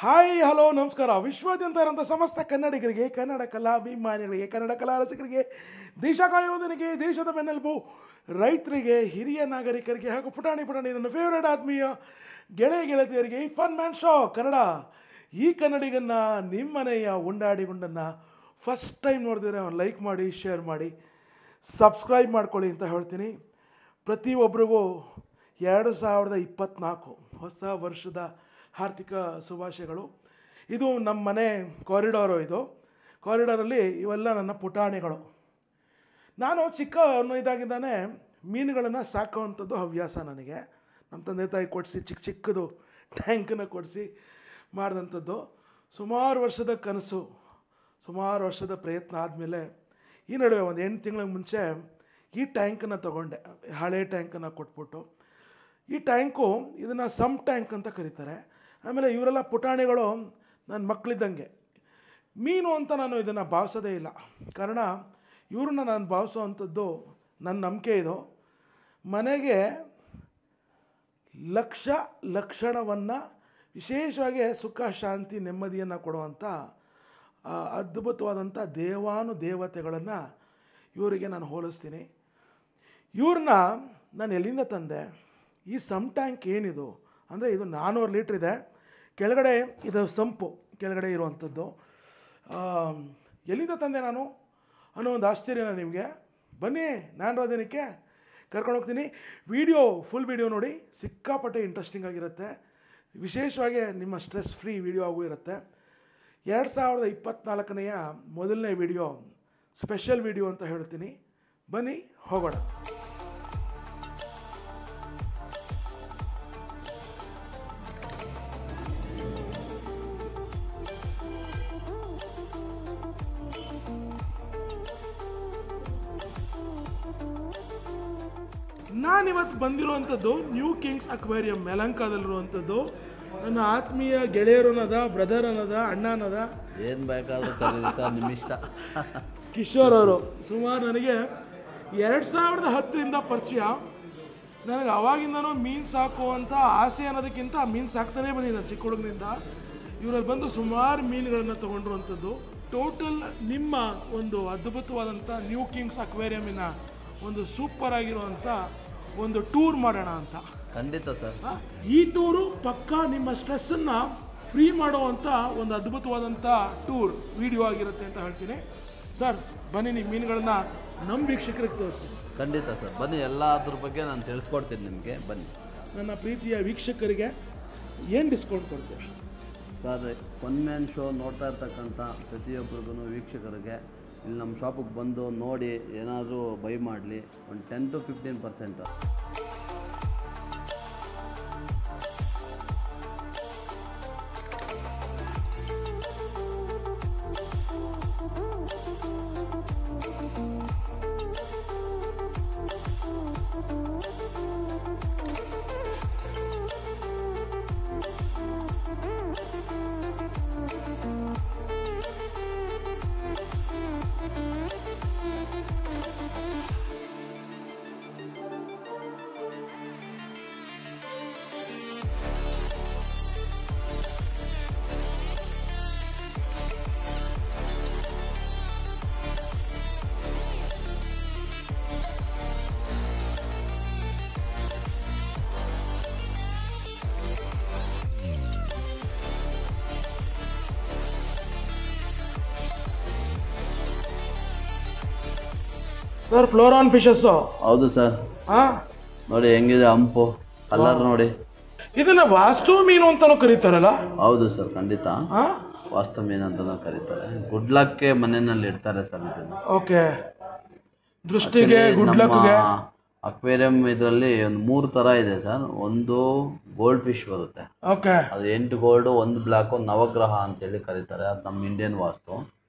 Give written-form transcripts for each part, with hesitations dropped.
Hi hello ನಮಸ್ಕಾರ. ವಿಶ್ವಾದ್ಯಂತ ಇರುವಂಥ ಸಮಸ್ತ ಕನ್ನಡಿಗರಿಗೆ, ಕನ್ನಡ ಕಲಾಭಿಮಾನಿಗಳಿಗೆ, ಕನ್ನಡ ಕಲಾ ರಸಿಕರಿಗೆ, ದೇಶ ಕಾಯೋದನಿಗೆ, ದೇಶದ ಬೆನ್ನೆಲುಬು ರೈತರಿಗೆ, ಹಿರಿಯ ನಾಗರಿಕರಿಗೆ ಹಾಗೂ ಪುಟಾಣಿ ನನ್ನ ಫೇವ್ರೇಟ್ ಆತ್ಮೀಯ ಗೆಳೆತಿಯರಿಗೆ ಈ ಫನ್ ಮ್ಯಾನ್ ಶೋ ಕನ್ನಡ. ಈ ಕನ್ನಡಿಗನ್ನ ನಿಮ್ಮನೆಯ ಉಂಡಾಡಿಗುಂಡನ್ನು ಫಸ್ಟ್ ಟೈಮ್ ನೋಡಿದ್ರೆ ಅವ್ನು ಲೈಕ್ ಮಾಡಿ, ಶೇರ್ ಮಾಡಿ, ಸಬ್ಸ್ಕ್ರೈಬ್ ಮಾಡ್ಕೊಳ್ಳಿ ಅಂತ ಹೇಳ್ತೀನಿ. ಪ್ರತಿಯೊಬ್ಬರಿಗೂ 2024 ಹೊಸ ವರ್ಷದ ಆರ್ಥಿಕ ಶುಭಾಶಯಗಳು. ಇದು ನಮ್ಮ ಮನೆ ಕಾರಿಡಾರು. ಇದು ಕಾರಿಡಾರಲ್ಲಿ ಇವೆಲ್ಲ ನನ್ನ ಪುಟಾಣಿಗಳು. ನಾನು ಚಿಕ್ಕ ಇದಾಗಿದ್ದಾನೆ ಮೀನುಗಳನ್ನು ಸಾಕುವಂಥದ್ದು ಹವ್ಯಾಸ ನನಗೆ. ನಮ್ಮ ತಂದೆ ತಾಯಿ ಕೊಡಿಸಿ ಚಿಕ್ಕದು ಟ್ಯಾಂಕನ್ನು ಕೊಡಿಸಿ ಮಾಡಿದಂಥದ್ದು. ಸುಮಾರು ವರ್ಷದ ಕನಸು, ಸುಮಾರು ವರ್ಷದ ಪ್ರಯತ್ನ ಆದಮೇಲೆ ಈ ನಡುವೆ ಒಂದು 8 ತಿಂಗಳ ಮುಂಚೆ ಈ ಟ್ಯಾಂಕನ್ನು ತೊಗೊಂಡೆ. ಹಳೆ ಟ್ಯಾಂಕನ್ನು ಕೊಟ್ಬಿಟ್ಟು, ಈ ಟ್ಯಾಂಕು ಇದನ್ನು ಸಮ್ ಟ್ಯಾಂಕ್ ಅಂತ ಕರೀತಾರೆ. ಆಮೇಲೆ ಇವರೆಲ್ಲ ಪುಟಾಣಿಗಳು ನನ್ನ ಮಕ್ಕಳಿದ್ದಂಗೆ. ಮೀನು ಅಂತ ನಾನು ಇದನ್ನು ಭಾವಿಸೋದೇ ಇಲ್ಲ. ಕಾರಣ ಇವ್ರನ್ನ ನಾನು ಭಾವಿಸೋ ಅಂಥದ್ದು ನನ್ನ ನಂಬಿಕೆ. ಇದು ಮನೆಗೆ ಲಕ್ಷಣವನ್ನು, ವಿಶೇಷವಾಗಿ ಸುಖ, ಶಾಂತಿ, ನೆಮ್ಮದಿಯನ್ನು ಕೊಡುವಂಥ ಅದ್ಭುತವಾದಂಥ ದೇವತೆಗಳನ್ನು ಇವರಿಗೆ ನಾನು ಹೋಲಿಸ್ತೀನಿ. ಇವ್ರನ್ನ ನಾನು ಎಲ್ಲಿಂದ ತಂದೆ? ಈ ಸಮ್ ಟ್ಯಾಂಕ್ ಏನಿದು ಅಂದರೆ ಇದು 400 ಲೀಟ್ರ್ ಇದೆ. ಕೆಳಗಡೆ ಇದು ಸಂಪು ಕೆಳಗಡೆ ಇರುವಂಥದ್ದು. ಎಲ್ಲಿಂದ ತಂದೆ ನಾನು ಅನ್ನೋ ಒಂದು ಆಶ್ಚರ್ಯನ ನಿಮಗೆ. ಬನ್ನಿ, ನಾನು ದಿನಕ್ಕೆ ಕರ್ಕೊಂಡು ಹೋಗ್ತೀನಿ. ಫುಲ್ ವಿಡಿಯೋ ನೋಡಿ, ಸಿಕ್ಕಾಪಟ್ಟೆ ಇಂಟ್ರೆಸ್ಟಿಂಗ್ ಆಗಿರುತ್ತೆ. ವಿಶೇಷವಾಗಿ ನಿಮ್ಮ ಸ್ಟ್ರೆಸ್ ಫ್ರೀ ವಿಡಿಯೋ ಆಗೂ ಇರುತ್ತೆ. 2024ನೇ ಮೊದಲನೇ ವಿಡಿಯೋ, ಸ್ಪೆಷಲ್ ವಿಡಿಯೋ ಅಂತ ಹೇಳ್ತೀನಿ. ಬನ್ನಿ ಹೋಗೋಣ. ನಾನಿವತ್ತು ಬಂದಿರುವಂಥದ್ದು ನ್ಯೂ ಕಿಂಗ್ಸ್ ಅಕ್ವೇರಿಯಂ ಯಲಹಂಕದಲ್ಲಿರುವಂಥದ್ದು. ನನ್ನ ಆತ್ಮೀಯ ಗೆಳೆಯರನ್ನದ, ಬ್ರದರ್ ಅನ್ನದ, ಅಣ್ಣ ಅನ್ನದ, ಏನು ಬೇಕಾದರೂ ನಿಮ್ಮ ಇಷ್ಟ. ಕಿಶೋರ್ ಅವರು ಸುಮಾರು ನನಗೆ 2010ರಿಂದ ಪರಿಚಯ. ನನಗೆ ಅವಾಗಿಂದನೂ ಮೀನು ಸಾಕುವಂಥ ಆಸೆ ಅನ್ನೋದಕ್ಕಿಂತ ಮೀನು ಸಾಕ್ತಾನೇ ಬಂದಿದ್ದೆ ಚಿಕ್ಕ ಹುಡುಗನಿಂದ. ಇವರಲ್ಲಿ ಬಂದು ಸುಮಾರು ಮೀನುಗಳನ್ನು ತೊಗೊಂಡಿರುವಂಥದ್ದು. ಟೋಟಲ್ ನಿಮ್ಮ ಒಂದು ಅದ್ಭುತವಾದಂಥ ನ್ಯೂ ಕಿಂಗ್ಸ್ ಅಕ್ವೇರಿಯಮಿನ ಒಂದು ಸೂಪರ್ ಆಗಿರುವಂಥ ಒಂದು ಟೂರ್ ಮಾಡೋಣ ಅಂತ. ಖಂಡಿತ ಸರ್. ಈ ಟೂರು ಪಕ್ಕಾ ನಿಮ್ಮ ಸ್ಟ್ರೆಸ್ಸನ್ನು ಫ್ರೀ ಮಾಡುವಂಥ ಒಂದು ಅದ್ಭುತವಾದಂಥ ಟೂರ್ ವಿಡಿಯೋ ಆಗಿರುತ್ತೆ ಅಂತ ಹೇಳ್ತೀನಿ. ಸರ್ ಬನ್ನಿ, ನೀವು ಮೀನುಗಳನ್ನ ನಮ್ಮ ವೀಕ್ಷಕರಿಗೆ ತೋರಿಸಿ. ಖಂಡಿತ ಸರ್, ಬನ್ನಿ, ಎಲ್ಲ ಅದ್ರ ಬಗ್ಗೆ ನಾನು ತಿಳಿಸ್ಕೊಡ್ತೀನಿ ನಿಮಗೆ. ಬನ್ನಿ. ನನ್ನ ಪ್ರೀತಿಯ ವೀಕ್ಷಕರಿಗೆ ಏನು ಡಿಸ್ಕೌಂಟ್ ಕೊಡ್ತೀರಾ ಸರ್? ಒನ್ ಮ್ಯಾನ್ ಶೋ ನೋಡ್ತಾ ಇರ್ತಕ್ಕಂಥ ಪ್ರತಿಯೊಬ್ಬರಿಗೂ ವೀಕ್ಷಕರಿಗೆ ಇಲ್ಲಿ ನಮ್ಮ ಶಾಪಿಗೆ ಬಂದು ನೋಡಿ ಏನಾದರೂ ಬೈ ಮಾಡಲಿ, ಒಂದು 10 to 15%. Sir flowerhorn fishes? ಹೌದು ಸರ್. ಹಾಂ, ನೋಡಿ ಹೆಂಗಿದೆ ಹಂಪು, ಕಲರ್ ನೋಡಿ. ಇದನ್ನ ವಾಸ್ತು ಮೀನು ಅಂತಾನೂ ಕರೀತಾರಲ್ಲ? ಹೌದು ಸರ್, ಖಂಡಿತ ವಾಸ್ತು ಮೀನು ಅಂತಲೂ ಕರೀತಾರೆ. ಗುಡ್ ಲಕ್ಗೆ ಮನೆಯಲ್ಲಿ ಇಡ್ತಾರೆ ಸರ್ ಇದನ್ನು. ಓಕೆ, ದೃಷ್ಟಿಗೆ, ಗುಡ್ ಲಕ್ಗೆ. ಅಕ್ವೇರಿಯಂ ಇದರಲ್ಲಿ ಒಂದು 3 ಥರ ಇದೆ ಸರ್. ಒಂದು ಗೋಲ್ಡ್ ಫಿಶ್ ಬರುತ್ತೆ. ಓಕೆ, ಅದು 8 ಗೋಲ್ಡು, 1 ಬ್ಲ್ಯಾಕು, ನವಗ್ರಹ ಅಂತೇಳಿ ಕರೀತಾರೆ. ಅದು ನಮ್ಮ ಇಂಡಿಯನ್ ವಾಸ್ತು.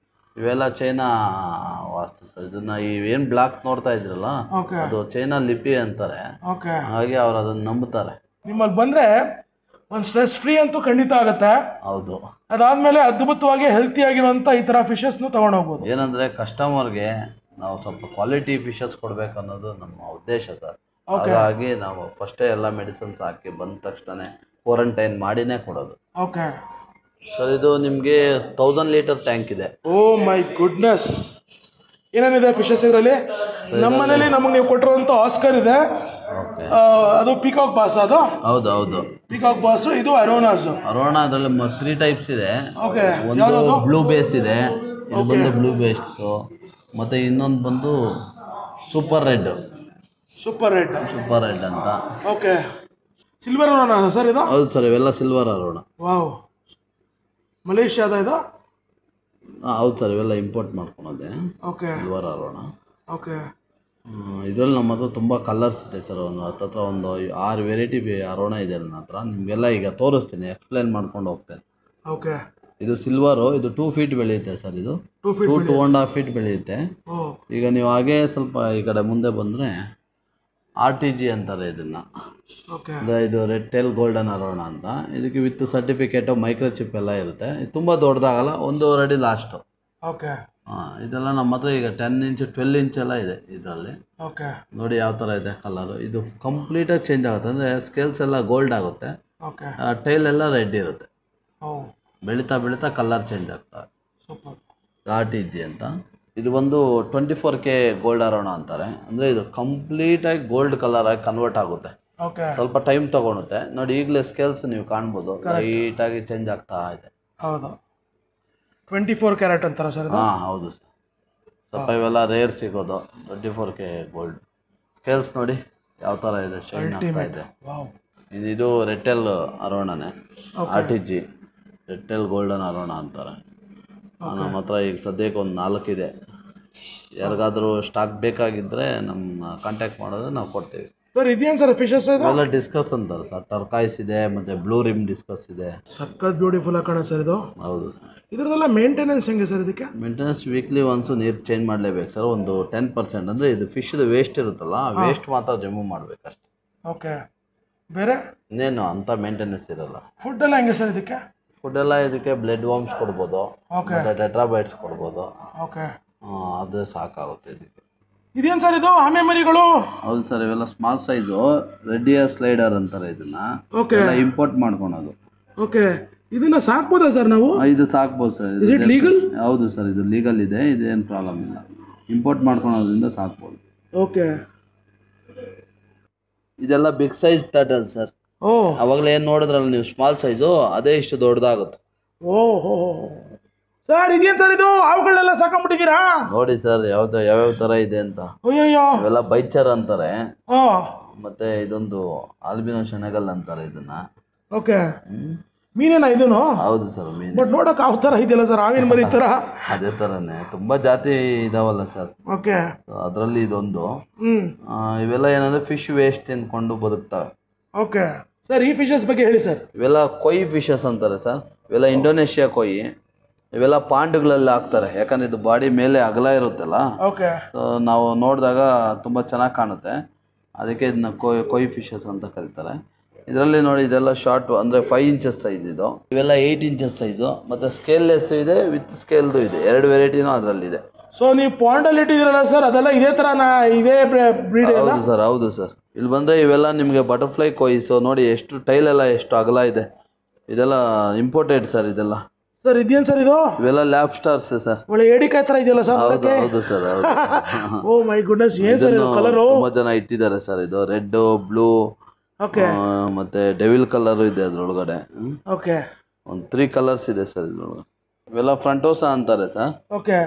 ಇವೆಲ್ಲ ಚೈನಾ ವಾಸ್ತು ಸರ್. ಇದನ್ನ ಏನು ಬ್ಲಾಕ್ ನೋಡ್ತಾ ಇದ್ರಲ್ಲ, ಅದು ಚೈನಾ ಲಿಪಿ ಅಂತಾರೆ. ಹಾಗೆ ಅವ್ರು ಅದನ್ನ ನಂಬುತ್ತಾರೆ. ನಿಮ್ಮಲ್ಲಿ ಬಂದ್ರೆ ಒಂದು ಸ್ಟ್ರೆಸ್ ಫ್ರೀ ಅಂತೂ ಖಂಡಿತ ಆಗುತ್ತೆ. ಹೌದು. ಅದಾದ್ಮೇಲೆ ಅದ್ಭುತವಾಗಿ ಹೆಲ್ತಿ ಆಗಿರುವಂತ ಈ ತರ ಫಿಶಸ್ನು ತಗೊಂಡು ಹೋಗ್ಬೋದು. ಏನಂದ್ರೆ ಕಸ್ಟಮರ್ಗೆ ನಾವು ಸ್ವಲ್ಪ ಕ್ವಾಲಿಟಿ ಫಿಶಸ್ ಕೊಡ್ಬೇಕು ಅನ್ನೋದು ನಮ್ಮ ಉದ್ದೇಶ ಸರ್. ಹಾಗಾಗಿ ನಾವು ಫಸ್ಟೇ ಎಲ್ಲ ಮೆಡಿಸಿನ್ಸ್ ಹಾಕಿ ಬಂದ ತಕ್ಷಣ ಕ್ವಾರಂಟೈನ್ ಮಾಡಿನೇ ಕೊಡೋದು. ಓಕೆ, ಸರ್ ಇದು ನಿಮಗೆ 1000 ಲೀಟರ್ ಟ್ಯಾಂಕ್ ಇದೆ. ಓ ಮೈ ಗುಡ್ನೆಸ್. ಏನೇನಿದೆ ಫಿಶಸ್ ಇದರಲ್ಲಿ? ನಮ್ಮ ಮನೇಲಿ ನಮಗೆ ನೀವು ಕೊಟ್ಟಿರುವಂಥ ಆಸ್ಕರ್ ಇದೆ. ಓಕೆ, ಅದು ಪಿಕಾಕ್ ಬಾಸ್. ಅದು ಹೌದು ಹೌದು ಪಿಕಾಕ್ ಬಾಸ್. ಇದು ಅರೋನಾಸ್. ಅರೋಣ ಅದರಲ್ಲಿ 3 ಟೈಪ್ಸ್ ಇದೆ. ಓಕೆ, ಒಂದು ಬ್ಲೂ ಬೇಸ್ ಇದೆ, ಇದು ಬಂದು ಬ್ಲೂ ಬೇಸು, ಮತ್ತು ಇನ್ನೊಂದು ಬಂದು ಸೂಪರ್ ರೆಡ್. ಸೂಪರ್ ರೆಡ್ ಅಂತ. ಓಕೆ, ಸಿಲ್ವರ್ ಅರೋಣ ಸರ್ ಇದು? ಹೌದು ಸರ್, ಇವೆಲ್ಲ ಸಿಲ್ವರ್ ಅರೋಣ. ವಾವ್, ಮಲೇಷ್ಯಾದ ಇದು? ಹೌದು ಸರ್, ಇವೆಲ್ಲ ಇಂಪೋರ್ಟ್ ಮಾಡ್ಕೊಳೋದೆ. Okay, silver arowana. ಓಕೆ, ಇದರಲ್ಲಿ ನಮ್ಮ ಹತ್ರ ತುಂಬ ಕಲರ್ಸ್ ಇದೆ ಸರ್. ಹತ್ರ ಒಂದು 6 ವೆರೈಟಿ ಅರೋಣ ಇದೆ ನನ್ನ ಹತ್ರ. ನಿಮಗೆಲ್ಲ ಈಗ ತೋರಿಸ್ತೀನಿ, ಎಕ್ಸ್ಪ್ಲೇನ್ ಮಾಡ್ಕೊಂಡು ಹೋಗ್ತೇನೆ. ಓಕೆ, ಇದು ಸಿಲ್ವರು, ಇದು 2 ಫೀಟ್ ಬೆಳೆಯುತ್ತೆ ಸರ್. ಇದು 2.5 ಫೀಟ್ ಬೆಳೆಯುತ್ತೆ. ಈಗ ನೀವು ಹಾಗೆ ಸ್ವಲ್ಪ ಈ ಕಡೆ ಮುಂದೆ ಬಂದರೆ RTG ಅಂತಾರೆ ಇದನ್ನು. ಇದು ರೆಡ್ ಟೇಲ್ ಗೋಲ್ಡನ್ ಅರೋಣ ಅಂತ. ಇದಕ್ಕೆ ವಿತ್ ಸರ್ಟಿಫಿಕೇಟು, ಮೈಕ್ರೋಚಿಪ್ ಎಲ್ಲ ಇರುತ್ತೆ. ಇದು ತುಂಬ ದೊಡ್ಡದಾಗಲ್ಲ, 1.5 ಅಡಿ ಲಾಸ್ಟು. ಓಕೆ, ಇದೆಲ್ಲ ನಮ್ಮ ಹತ್ರ ಈಗ 10 ಇಂಚು 12 ಇಂಚ್ ಎಲ್ಲ ಇದೆ ಇದರಲ್ಲಿ. ಓಕೆ, ನೋಡಿ ಯಾವ ಥರ ಇದೆ ಕಲರು. ಇದು ಕಂಪ್ಲೀಟಾಗಿ ಚೇಂಜ್ ಆಗುತ್ತೆ, ಅಂದರೆ ಸ್ಕೇಲ್ಸ್ ಎಲ್ಲ ಗೋಲ್ಡ್ ಆಗುತ್ತೆ, ಟೈಲ್ ಎಲ್ಲ ರೆಡ್ ಇರುತ್ತೆ. ಬೆಳೀತಾ ಬೆಳೀತಾ ಕಲರ್ ಚೇಂಜ್ ಆಗ್ತವೆ. RTG ಅಂತ. ಇದು ಬಂದು 24K ಗೋಲ್ಡ್ ಅರೋಣ ಅಂತಾರೆ. ಅಂದರೆ ಇದು ಕಂಪ್ಲೀಟಾಗಿ ಗೋಲ್ಡ್ ಕಲರ್ ಆಗಿ ಕನ್ವರ್ಟ್ ಆಗುತ್ತೆ. ಸ್ವಲ್ಪ ಟೈಮ್ ತಗೊಳುತ್ತೆ. ನೋಡಿ ಈಗಲೇ ಸ್ಕೇಲ್ಸ್ ನೀವು ಕಾಣ್ಬೋದು, ಲೈಟಾಗಿ ಚೇಂಜ್ ಆಗ್ತಾ ಇದೆ. ಹೌದು, 24 ಕ್ಯಾರೆಟ್ ಅಂತಾರೆ ಸರ್. ಹಾಂ ಹೌದು ಸರ್. ಸ್ವಲ್ಪ ಇವೆಲ್ಲ ರೇರ್ ಸಿಗೋದು 24K ಗೋಲ್ಡ್. ಸ್ಕೇಲ್ಸ್ ನೋಡಿ ಯಾವ ಥರ ಇದೆ, ಶೈನ್ ಆಗ್ತಾ ಇದೆ. ಇದು ರೆಟ್ಟೆಲ್ ಅರೋಣನೇ, RTG ರೆಟ್ಟೆಲ್ ಗೋಲ್ಡನ್ ಅರೋಣ ಅಂತಾರೆ. ನಮ್ಮ ಹತ್ರ ಈಗ ಸದ್ಯಕ್ಕೆ ಒಂದು 4 ಇದೆ. ಯಾರಿಗಾದರೂ ಸ್ಟಾಕ್ ಬೇಕಾಗಿದ್ದರೆ ನಮ್ಮ ಕಾಂಟ್ಯಾಕ್ಟ್ ಮಾಡಿದ್ರೆ ನಾವು ಕೊಡ್ತೀವಿ ಸರ್. ಇದೇನು ಸರ್ ಫಿಶಸ್? ಇವೆಲ್ಲ ಡಿಸ್ಕಸ್ ಅಂತಾರೆ ಸರ್. ಟರ್ಕಾಯ್ಸ್ ಇದೆ, ಮತ್ತು ಬ್ಲೂ ರಿಮ್ ಡಿಸ್ಕಸ್ ಇದೆ. ಸಖತ್ ಬ್ಯೂಟಿಫುಲ್ ಆಗಿ ಕಾಣೋ ಸರ್ ಇದು. ಹೌದು ಸರ್. ಇದರದೆಲ್ಲ ಮೇಂಟೆನೆನ್ಸ್ ಹೆಂಗೆ ಸರ್? ಇದಕ್ಕೆ ಮೇಂಟೆನೆನ್ಸ್ ವೀಕ್ಲಿ ಒನ್ಸು ನೀರು ಚೇಂಜ್ ಮಾಡಲೇಬೇಕು ಸರ್. ಒಂದು 10%, ಅಂದರೆ ಇದು ಫಿಶ್ದು ವೇಸ್ಟ್ ಇರುತ್ತಲ್ಲ, ವೇಸ್ಟ್ ಮಾತ್ರ ರಿಮೂವ್ ಮಾಡಬೇಕಷ್ಟೆ. ಓಕೆ, ಬೇರೆ ಇನ್ನೇನು ಅಂಥ ಮೇಂಟೆನೆನ್ಸ್ ಇರೋಲ್ಲ. ಫುಡ್ ಎಲ್ಲ ಹೆಂಗೆ ಸರ್ ಇದಕ್ಕೆ? ಫುಡ್ ಎಲ್ಲ ಇದಕ್ಕೆ ಬ್ಲಡ್ ವಾರ್ಮ್ಸ್ ಕೊಡ್ಬೋದು, ಮತ್ತು ಟೆಟ್ರಾಬೈಟ್ಸ್ ಕೊಡ್ಬೋದು. ಓಕೆ, ಅದು ಸಾಕಾಗುತ್ತೆ ಇದಕ್ಕೆ. ಇದೇನು ಸರ್ ಇದು? ಆಮೆ ಮರಿಗಳು? ಹೌದು ಸರ್, ಇವೆಲ್ಲ small size red year slider ಅಂತಾರೆ ಇದನ್ನ. ಓಕೆ, ಇಂಪೋರ್ಟ್ ಮಾಡ್ಕೊಳೋದು. ಓಕೆ, ಇದನ್ನ ಸಾಕ್ಬೋದಾ ಸರ್ ನಾವು? ಇದು ಸಾಕ್ಬೋದು ಸರ್. Is it legal? ಹೌದು ಸರ್, ಇದು ಲೀಗಲ್ ಇದೆ, ಇದೇನು ಪ್ರಾಬ್ಲಮ್ ಇಲ್ಲ. ಇಂಪೋರ್ಟ್ ಮಾಡ್ಕೊಳೋದ್ರಿಂದ ಸಾಕ್ಬೋದು. ಓಕೆ, ಇದೆಲ್ಲ ಬಿಗ್ ಸೈಜ್ ಟರ್ಟಲ್ ಸರ್. ಅವಾಗಲೇ ಏನು ನೋಡಿದ್ರಲ್ಲ ನೀವು, ಸ್ಮಾಲ್ ಸೈಜು, ಅದೇ ಇಷ್ಟು ದೊಡ್ಡದಾಗುತ್ತೆ. ಓಹೋ ಸರ್, ಇದೇನು ಸರ್ ಇದು? ಅವುಗಳನ್ನೆಲ್ಲ ಸಾಕೊಂಡ್ಬಿಟ್ಟಿದ್ದೀರಾ? ನೋಡಿ ಸರ್ ಯಾವ್ಯಾವ ಥರ ಇದೆ ಅಂತ. ಅಯ್ಯಯ್ಯೋ, ಇವೆಲ್ಲ ಬೈಚರ್ ಅಂತಾರೆ, ಮತ್ತೆ ಇದೊಂದು ಆಲ್ಬಿನೋ ಶೆನೆಗಲ್ ಅಂತಾರೆ ಇದನ್ನ. ಓಕೆ, ಮೀನೇನಾ ಇದನ್ನು? ಹೌದು ಸರ್, ಮೀನು. ಬಟ್ ನೋಡಕ್ ಯಾವ ಥರ ಇದೆಯಲ್ಲ ಸರ್, ಆವಿನ ಮರಿ ಥರ. ಅದೇ ಥರನೇ ತುಂಬ ಜಾತಿ ಇದಾವಲ್ಲ ಸರ್. ಓಕೆ, ಅದರಲ್ಲಿ ಇದೊಂದು. ಇವೆಲ್ಲ ಏನಂದ್ರೆ ಫಿಶ್ ವೇಸ್ಟ್ ತಿನ್ಕೊಂಡು ಬದುಕ್ತವೆ. ಓಕೆ ಸರ್, ಈ ಫಿಶಸ್ ಬಗ್ಗೆ ಹೇಳಿ ಸರ್. ಇವೆಲ್ಲ ಕೊಯ್ ಫಿಶಸ್ ಅಂತಾರೆ ಸರ್. ಇವೆಲ್ಲ ಇಂಡೋನೇಷ್ಯಾ ಕೊಯ್. ಇವೆಲ್ಲ ಪಾಂಡ್ಗಳಲ್ಲಿ ಹಾಕ್ತಾರೆ, ಯಾಕಂದ್ರೆ ಇದು ಬಾಡಿ ಮೇಲೆ ಅಗಲ ಇರುತ್ತಲ್ಲ. ಓಕೆ, ಸೊ ನಾವು ನೋಡಿದಾಗ ತುಂಬ ಚೆನ್ನಾಗಿ ಕಾಣುತ್ತೆ, ಅದಕ್ಕೆ ಇದನ್ನ ಕೊಯ್ ಫಿಶಸ್ ಅಂತ ಕರೀತಾರೆ. ಇದರಲ್ಲಿ ನೋಡಿ, ಇದೆಲ್ಲ ಶಾರ್ಟ್, ಅಂದರೆ 5 ಇಂಚಸ್ ಸೈಜ್ ಇದು. ಇವೆಲ್ಲ 8 ಇಂಚಸ್ ಸೈಜು, ಮತ್ತು ಸ್ಕೇಲ್ಲೆಸ್ ಇದೆ, ವಿತ್ ಸ್ಕೇಲ್ದು ಇದೆ. 2 ವೆರೈಟಿನೂ ಅದರಲ್ಲಿದೆ. ಸೊ ನೀವು ಪಾಂಡಲ್ಲಿ ಇಟ್ಟಿದ್ದೀರಲ್ಲ ಸರ್, ಅದೆಲ್ಲ ಇದೇ ಥರ ಇದೇ ಬ್ರೀಡ್? ಹೌದು ಸರ್, ಹೌದು ಸರ್. ಇಲ್ಲಿ ಬಂದರೆ ಇವೆಲ್ಲ ನಿಮಗೆ ಬಟರ್ಫ್ಲೈ ಕೊಯ್ಸು ನೋಡಿ, ಎಷ್ಟು ಟೈಲೆಲ್ಲ ಎಷ್ಟು ಅಗಲ ಇದೆ. ಇದೆಲ್ಲ ಇಂಪೋರ್ಟೆಡ್ ಸರ್ ಇದೆಲ್ಲ. ಸರ್ ಇದೇನು ಸರ್ ಇದು? ಇವೆಲ್ಲ ಲ್ಯಾಬ್ ಸ್ಟಾರ್ಸ್ ಸರ್. ಒಳ್ಳೆ ಏಡಿಕಾಯಿ ಥರ ಇದೆಯಲ್ಲ ಸರ್? ಹೌದು ಹೌದು ಸರ್, ಹೌದು. ಓ ಮೈ ಗುಡ್ನೆಸ್, ಏನು ಸರ್ ಇದು ಕಲರು? ತುಂಬ ಜನ ಇಟ್ಟಿದ್ದಾರೆ ಸರ್. ಇದು ರೆಡ್, ಬ್ಲೂ, ಓಕೆ, ಮತ್ತೆ ಡೆವಿಲ್ ಕಲರ್ ಇದೆ ಅದರೊಳಗಡೆ. ಓಕೆ, ಒಂದು 3 ಕಲರ್ಸ್ ಇದೆ ಸರ್ ಇದ್ರೊಳಗೆ. ಇವೆಲ್ಲ ಫ್ರಂಟೋಸಾ ಅಂತಾರೆ ಸರ್. ಓಕೆ,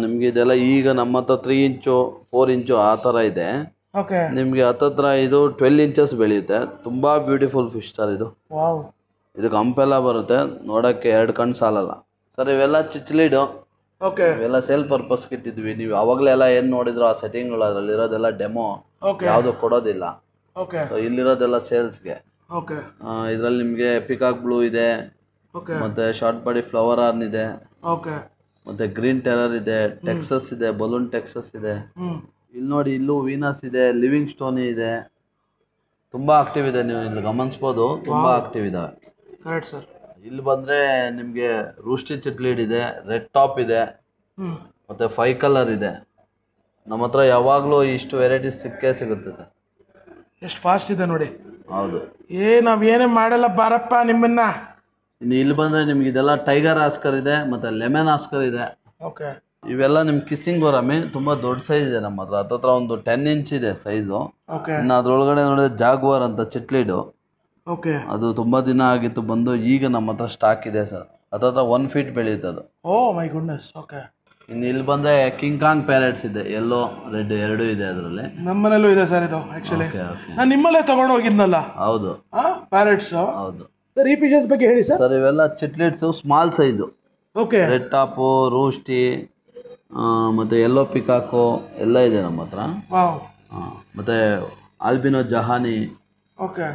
ನಿಮಗೆ ಇದೆಲ್ಲ ಈಗ ನಮ್ಮ ಹತ್ರ 3 ಇಂಚು 4 ಇಂಚು ಆ ಥರ ಇದೆ. ಓಕೆ, ನಿಮಗೆ ಹತ್ತತ್ರ ಇದು 12 ಇಂಚಸ್ ಬೆಳೆಯುತ್ತೆ. ತುಂಬ ಬ್ಯೂಟಿಫುಲ್ ಫಿಶ್ ಸರ್ ಇದು. ವಾವ್, ಇದಕ್ಕೆ ಹಂಪೆಲ್ಲ ಬರುತ್ತೆ, ನೋಡೋಕ್ಕೆ 2 ಕಣ್ಣು ಸಾಲಲ್ಲ ಸರ್. ಇವೆಲ್ಲ ಚಿಚ್ಲೀಡು. ಓಕೆ, ಇವೆಲ್ಲ ಸೇಲ್ ಪರ್ಪಸ್ಗೆ ಇಟ್ಟಿದ್ವಿ. ನೀವು ಅವಾಗಲೇ ಎಲ್ಲ ಏನು ನೋಡಿದ್ರು ಆ ಸೆಟ್ಟಿಂಗ್ಗಳು, ಅದರಲ್ಲಿ ಇರೋದೆಲ್ಲ ಡೆಮೋ, ಯಾವುದು ಕೊಡೋದಿಲ್ಲ. ಓಕೆ, ಸೊ ಇಲ್ಲಿರೋದೆಲ್ಲ ಸೇಲ್ಸ್ಗೆ. ಓಕೆ, ಇದರಲ್ಲಿ ನಿಮಗೆ ಪಿಕಾಕ್ ಬ್ಲೂ ಇದೆ, ಓಕೆ, ಮತ್ತು ಶಾರ್ಟ್ ಬಾಡಿ ಫ್ಲವರ್ ಆರ್ನ್ ಇದೆ, ಓಕೆ, ಮತ್ತು ಗ್ರೀನ್ ಟೆರರ್ ಇದೆ, ಟೆಕ್ಸಸ್ ಇದೆ, ಬಲೂನ್ ಟೆಕ್ಸಸ್ ಇದೆ. ಇಲ್ಲಿ ನೋಡಿ, ಇಲ್ಲೂ ವೀನಸ್ ಇದೆ, ಲಿವಿಂಗ್ ಸ್ಟೋನಿ ಇದೆ. ತುಂಬ ಆಕ್ಟಿವ್ ಇದೆ, ನೀವು ಇಲ್ಲಿ ಗಮನಿಸ್ಬೋದು, ತುಂಬ ಆಕ್ಟಿವ್ ಇದ್ದಾವೆ. Correct sir. ಇಲ್ಲಿ ಬಂದರೆ ನಿಮಗೆ ರೂಸ್ಟಿ ಚಿಟ್ಲೀಡ್ ಇದೆ, ರೆಡ್ ಟಾಪ್ ಇದೆ, ಮತ್ತು 5 ಕಲರ್ ಇದೆ. ನಮ್ಮ ಹತ್ರ ಯಾವಾಗಲೂ ಇಷ್ಟು ವೆರೈಟೀಸ್ ಸಿಗುತ್ತೆ ಸರ್. ಎಷ್ಟು ಫಾಸ್ಟ್ ಇದೆ ನೋಡಿ. ಹೌದು, ನಾವು ಏನೇ ಮಾಡಲ್ಲ ಬಾರಪ್ಪ ನಿಮ್ಮನ್ನ. ಇನ್ನು ಇಲ್ಲಿ ಬಂದರೆ ನಿಮ್ಗೆ ಇದೆಲ್ಲ ಟೈಗರ್ ಆಸ್ಕರ್ ಇದೆ ಮತ್ತು ಲೆಮನ್ ಆಸ್ಕರ್ ಇದೆ. ಓಕೆ. ಇವೆಲ್ಲ ನಿಮ್ಮ ಕಿಸ್ಸಿಂಗ್ ಗೊರಾಮಿ ತುಂಬ ದೊಡ್ಡ ಸೈಜ್ ಇದೆ ನಮ್ಮ ಹತ್ರ. ಹತ್ತತ್ರ ಒಂದು 10 ಇಂಚ್ ಇದೆ ಸೈಜು. ಓಕೆ. ಇನ್ನು ಅದರೊಳಗಡೆ ನೋಡಿದ್ರೆ ಜಾಗ್ವಾರ್ ಅಂತ ಚಿಟ್ಲಿಡು, ಓಕೆ. ಅದು ತುಂಬ ದಿನ ಆಗಿತ್ತು ಬಂದು, ಈಗ ನಮ್ಮ ಹತ್ರ ಸ್ಟಾಕ್ ಇದೆ ಸರ್. ಹತ್ತತ್ರ 1 ಫೀಟ್ ಬೆಳೆಯುತ್ತೆ ಅದು. ಓ ಮೈ ಗುಡ್ನೆಸ್. ಓಕೆ. ಇನ್ನು ಇಲ್ಲಿ ಬಂದರೆ ಕಿಂಗ್ ಕಾಂಗ್ ಪ್ಯಾರೆಟ್ಸ್ ಇದೆ, ಯೆಲ್ಲೋ ರೆಡ್ ಎರಡೂ ಇದೆ ಅದರಲ್ಲಿ. ನಮ್ಮನೇಲೂ ಇದೆ ಸರ್ ಇದು ಆ್ಯಕ್ಚುಲಿ. ನಾನು ನಿಮ್ಮಲ್ಲೇ ತೊಗೊಂಡು ಹೋಗಿದ್ನಲ್ಲ. ಹೌದು. ಪ್ಯಾರೆಟ್ಸು. ಹೌದು ಸರ್ ಈ ಫಿಶಸ್ ಬಗ್ಗೆ ಹೇಳಿ ಸರ್. ಸರ್ ಇವೆಲ್ಲ ಚಿಟ್ಲಿಟ್ಸು small size. Okay. Red top, rusty ಮತ್ತು ಯೆಲ್ಲೋ ಪಿಕಾಕು ಎಲ್ಲ ಇದೆ ನಮ್ಮ ಹತ್ರ. ಮತ್ತು ಆಲ್ಬಿನೋ ಜಹಾನಿ. ಓಕೆ.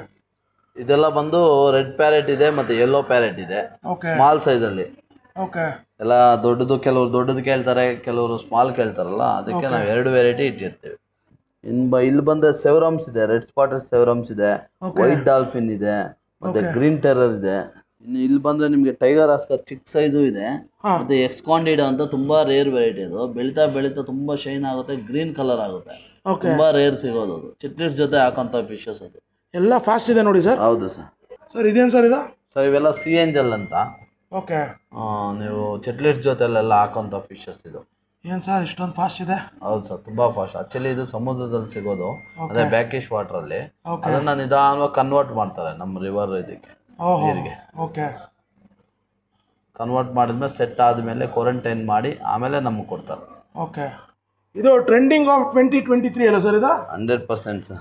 ಇದೆಲ್ಲ ಬಂದು ರೆಡ್ ಪ್ಯಾರೆಟ್ ಇದೆ ಮತ್ತು ಯೆಲ್ಲೋ ಪ್ಯಾರೆಟ್ ಇದೆ ಸ್ಮಾಲ್ ಸೈಜಲ್ಲಿ. ಓಕೆ. ಎಲ್ಲ ದೊಡ್ಡದು, ಕೆಲವರು ದೊಡ್ಡದು ಕೇಳ್ತಾರೆ, ಕೆಲವರು ಸ್ಮಾಲ್ ಕೇಳ್ತಾರಲ್ಲ, ಅದಕ್ಕೆ ನಾವು 2 ವೆರೈಟಿ ಇಟ್ಟಿರ್ತೀವಿ. ಇಲ್ಲಿ ಬಂದರೆ ಸೆವರಮ್ಸ್ ಇದೆ, ರೆಡ್ ಸ್ಪಾಟೆಡ್ ಸೆವರಮ್ಸ್ ಇದೆ, ವೈಟ್ ಡಾಲ್ಫಿನ್ ಇದೆ, ಮತ್ತು ಗ್ರೀನ್ ಟೆರರ್ ಇದೆ. ಇನ್ನು ಇಲ್ಲಿ ಬಂದರೆ ನಿಮಗೆ ಟೈಗರ್ ಆಸ್ಕರ್ ಚಿಕ್ಕ ಸೈಜು ಇದೆ, ಮತ್ತು ಎಕ್ಸ್ಕಾಂಡಿಡ್ ಅಂತ ತುಂಬ ರೇರ್ ವೆರೈಟಿ. ಅದು ಬೆಳೀತಾ ಬೆಳೀತಾ ತುಂಬ ಶೈನ್ ಆಗುತ್ತೆ, ಗ್ರೀನ್ ಕಲರ್ ಆಗುತ್ತೆ, ತುಂಬ ರೇರ್ ಸಿಗೋದು. ಅದು ಚಿಟ್ಲಿಟ್ಸ್ ಜೊತೆ ಹಾಕೋಂಥ ಫಿಶಸ್ ಅದು. ಎಲ್ಲ ಫಾಸ್ಟ್ ಇದೆ ನೋಡಿ ಸರ್. ಹೌದು ಸರ್. ಸರ್ ಇದೇನು ಸರ್ ಇದು? ಸರ್ ಇವೆಲ್ಲ ಸಿ ಏಂಜಲ್ ಅಂತ. ಓಕೆ. ನೀವು ಚಿಟ್ಲಿಟ್ಸ್ ಜೊತೆಲೆಲ್ಲ ಹಾಕೋಂಥ ಫಿಶಸ್ ಇದು. ಏನು ಸರ್ ಇಷ್ಟೊಂದು ಫಾಸ್ಟ್ ಇದೆ? ಹೌದು ಸರ್, ತುಂಬ ಫಾಸ್ಟ್. ಆ್ಯಕ್ಚುಲಿ ಇದು ಸಮುದ್ರದಲ್ಲಿ ಸಿಗೋದು, ಅದೇ ಬ್ಯಾಕಿಶ್ ವಾಟ್ರಲ್ಲಿ. ಅದನ್ನು ನಿಧಾನವಾಗಿ ಕನ್ವರ್ಟ್ ಮಾಡ್ತಾರೆ ನಮ್ಮ ರಿವರ್ ಇದಕ್ಕೆ, ನೀರಿಗೆ. ಓಕೆ. ಕನ್ವರ್ಟ್ ಮಾಡಿದ್ಮೇಲೆ ಸೆಟ್ ಆದಮೇಲೆ ಕ್ವಾರಂಟೈನ್ ಮಾಡಿ ಆಮೇಲೆ ನಮಗೆ ಕೊಡ್ತಾರೆ. ಓಕೆ. ಇದು ಟ್ರೆಂಡಿಂಗ್ ಆಫ್ 2023 ಅಲ್ಲ ಸರ್ ಇದು? 100% sir.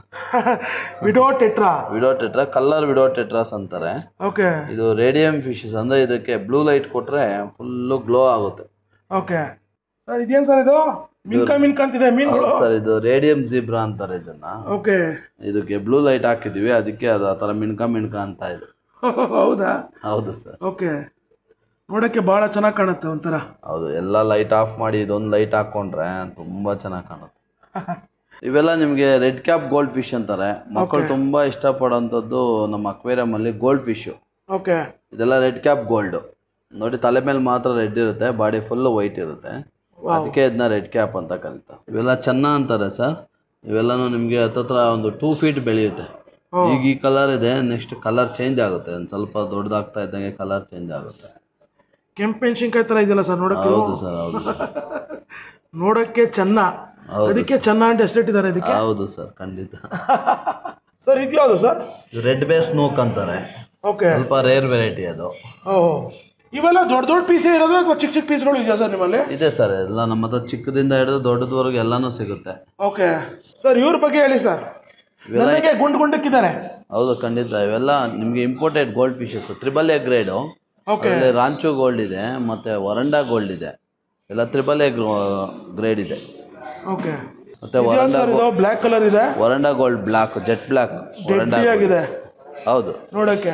Widow tetra. Widow tetra, colour widow tetras ಅಂತಾರೆ. ಓಕೆ. ಇದು ರೇಡಿಯಂ ಫಿಶಸ್, ಅಂದರೆ ಇದಕ್ಕೆ ಬ್ಲೂ ಲೈಟ್ ಕೊಟ್ಟರೆ ಫುಲ್ಲು ಗ್ಲೋ ಆಗುತ್ತೆ. ಓಕೆ. ಸರ್ ಇದೇನು ಸರ್ ಇದು? ಮಿನ್ಕ ಅಂತಿದೆ ಮೀನುಗಳು. ಸರ್ ಇದು ರೇಡಿಯಂ ಜಿಬ್ರಾ ಅಂತಾರೆ ಇದನ್ನ. ಓಕೆ. ಇದಕ್ಕೆ ಬ್ಲೂ ಲೈಟ್ ಹಾಕಿದ್ದೀವಿ, ಅದಕ್ಕೆ ಅದು ಆ ಥರ ಮಿನ್ಕ ಅಂತ ಇದೆ. ಹೌದಾ? ಹೌದು ಸರ್. ಓಕೆ. ನೋಡೋಕ್ಕೆ ಭಾಳ ಚೆನ್ನಾಗಿ ಕಾಣುತ್ತೆ ಒಂಥರ. ಹೌದು, ಎಲ್ಲ ಲೈಟ್ ಆಫ್ ಮಾಡಿ ಇದೊಂದು ಲೈಟ್ ಹಾಕ್ಕೊಂಡ್ರೆ ತುಂಬ ಚೆನ್ನಾಗಿ ಕಾಣುತ್ತೆ. ಇವೆಲ್ಲ ನಿಮಗೆ ರೆಡ್ ಕ್ಯಾಪ್ ಗೋಲ್ಡ್ ಫಿಶ್ ಅಂತಾರೆ. ಮಕ್ಕಳು ತುಂಬ ಇಷ್ಟಪಡೋಂಥದ್ದು ನಮ್ಮ ಅಕ್ವೇರಿಯಮಲ್ಲಿ ಗೋಲ್ಡ್ ಫಿಶ್ಶು. ಓಕೆ. ಇದೆಲ್ಲ ರೆಡ್ ಕ್ಯಾಪ್ ಗೋಲ್ಡು ನೋಡಿ, ತಲೆ ಮೇಲೆ ಮಾತ್ರ ರೆಡ್ ಇರುತ್ತೆ, ಬಾಡಿ ಫುಲ್ಲು ವೈಟ್ ಇರುತ್ತೆ, ಅದಕ್ಕೆ ಇದನ್ನ ರೆಡ್ ಕ್ಯಾಪ್ ಅಂತ ಕರೀತಾರೆ. ಇವೆಲ್ಲ ಚೆನ್ನ ಅಂತಾರೆ ಸರ್. ಇವೆಲ್ಲನೂ ನಿಮಗೆ ಹತ್ತತ್ರ ಒಂದು 2 ಫೀಟ್ ಬೆಳೆಯುತ್ತೆ. ಈಗ ಈ ಕಲರ್ ಇದೆ, ನೆಕ್ಸ್ಟ್ ಕಲರ್ ಚೇಂಜ್ ಆಗುತ್ತೆ, ಒಂದು ಸ್ವಲ್ಪ ದೊಡ್ಡದಾಗ್ತಾ ಇದ್ದಂಗೆ ಕಲರ್ ಚೇಂಜ್ ಆಗುತ್ತೆ. ಕೆಂಪು ಮೆಣಸಿನ್ಕಾಯಿ ಥರ ಇದೆಯಲ್ಲ ಸರ್ ನೋಡೋಕ್ಕೆ? ಹೌದು ಸರ್, ಹೌದು ಸರ್. ನೋಡೋಕ್ಕೆ ಚೆನ್ನ, ಅದಕ್ಕೆ ಚೆನ್ನ ಅಂತ ಹೆಸರಿಟ್ಟಿದ್ದಾರೆ ಇದಕ್ಕೆ. ಹೌದು ಸರ್, ಖಂಡಿತ. ಸರ್ ಇದು ಯಾವುದು ಸರ್? ರೆಡ್ ಬೇಸ್ ಸ್ನೂಕ್ ಅಂತಾರೆ. ಓಕೆ. ಸ್ವಲ್ಪ ರೇರ್ ವೆರೈಟಿ ಅದು. ಇವೆಲ್ಲ ದೊಡ್ಡ ದೊಡ್ಡ ಪೀಸೇ ಇರೋದು ಅಥವಾ ಚಿಕ್ಕ ಚಿಕ್ಕ ಪೀಸ್ಗಳು ಇದೆಯಾ ಸರ್ ನಿಮ್ಮಲ್ಲಿ? ಇದೆ ಸರ್, ಎಲ್ಲ ನಮ್ಮ ಹತ್ರ ಚಿಕ್ಕದಿಂದ ಹಿಡಿದು ದೊಡ್ಡದವರೆಗೂ ಎಲ್ಲನೂ ಸಿಗುತ್ತೆ. ಓಕೆ. ಸರ್ ಇವ್ರ ಬಗ್ಗೆ ಹೇಳಿ ಸರ್. ನನಗೆ ಗುಂಡಕ್ಕಿದ್ದಾರೆ. ಹೌದು, ಖಂಡಿತ. ಇವೆಲ್ಲ ನಿಮಗೆ imported gold fishes, 3A grade. ಅದರಲ್ಲಿ ರಾಂಚು ಗೋಲ್ಡ್ ಇದೆ, ಮತ್ತು ವರಂಡಾ ಗೋಲ್ಡ್ ಇದೆ, ಎಲ್ಲ 3A ಗ್ರೇಡ್ ಇದೆ. ಓಕೆ. ಮತ್ತೆ ವರಂಡಾ ಬ್ಲ್ಯಾಕ್ ಕಲರ್ ಇದೆ, ವರಂಡಾ ಗೋಲ್ಡ್ ಬ್ಲ್ಯಾಕ್, ಜೆಟ್ ಬ್ಲ್ಯಾಕ್ ವರಂಡಾ ಆಗಿದೆ. ಹೌದು ನೋಡೋಕ್ಕೆ.